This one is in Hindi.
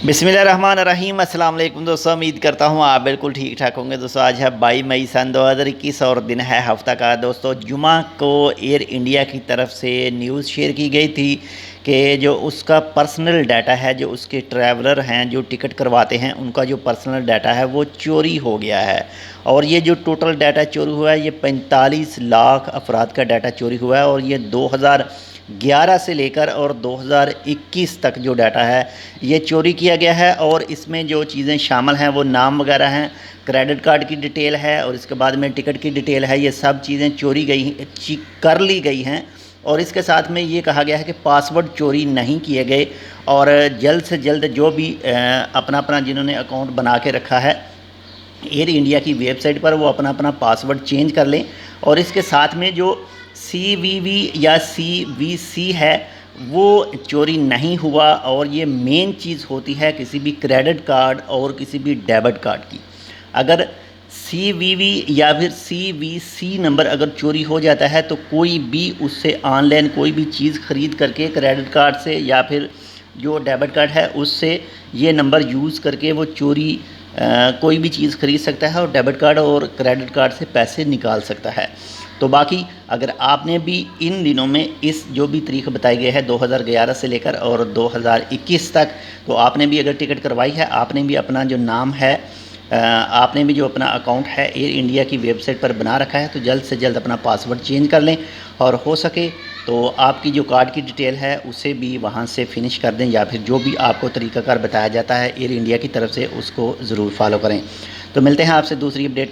बिस्मिल्लाहिर्रहमानिर्रहीम अस्सलाम वालेकुम दोस्तों, उम्मीद करता हूँ आप बिल्कुल ठीक ठाक होंगे। दोस्तों आज है 22 मई सन 2021 और दिन है हफ्ता का। दोस्तों जुमा को एयर इंडिया की तरफ से न्यूज़ शेयर की गई थी कि जो उसका पर्सनल डाटा है, जो उसके ट्रैवलर हैं जो टिकट करवाते हैं, उनका जो पर्सनल डाटा है वो चोरी हो गया है। और ये जो टोटल डाटा चोरी हुआ है ये 45 लाख अफराद का डाटा चोरी हुआ है। और ये 2011 से लेकर और 2021 तक जो डाटा है ये चोरी किया गया है। और इसमें जो चीज़ें शामिल हैं वो नाम वगैरह हैं, क्रेडिट कार्ड की डिटेल है और इसके बाद में टिकट की डिटेल है। ये सब चीज़ें चोरी कर ली गई हैं। और इसके साथ में ये कहा गया है कि पासवर्ड चोरी नहीं किए गए और जल्द से जल्द जो भी अपना अपना जिन्होंने अकाउंट बना के रखा है एयर इंडिया की वेबसाइट पर, वो अपना अपना पासवर्ड चेंज कर लें। और इसके साथ में जो CVV या CVC है वो चोरी नहीं हुआ। और ये मेन चीज़ होती है किसी भी क्रेडिट कार्ड और किसी भी डेबिट कार्ड की। अगर CVV या फिर CVC नंबर अगर चोरी हो जाता है तो कोई भी उससे ऑनलाइन कोई भी चीज़ ख़रीद करके क्रेडिट कार्ड से या फिर जो डेबिट कार्ड है उससे ये नंबर यूज़ करके वो चोरी कोई भी चीज़ ख़रीद सकता है और डेबिट कार्ड और क्रेडिट कार्ड से पैसे निकाल सकता है। तो बाकी अगर आपने भी इन दिनों में इस जो भी तारीख बताई गई है 2011 से लेकर और 2021 तक, तो आपने भी अगर टिकट करवाई है, आपने भी अपना जो नाम है, आपने भी जो अपना अकाउंट है एयर इंडिया की वेबसाइट पर बना रखा है, तो जल्द से जल्द अपना पासवर्ड चेंज कर लें। और हो सके तो आपकी जो कार्ड की डिटेल है उसे भी वहाँ से फिनिश कर दें, या फिर जो भी आपको तरीक़ाकार बताया जाता है एयर इंडिया की तरफ से उसको ज़रूर फॉलो करें। तो मिलते हैं आपसे दूसरी अपडेट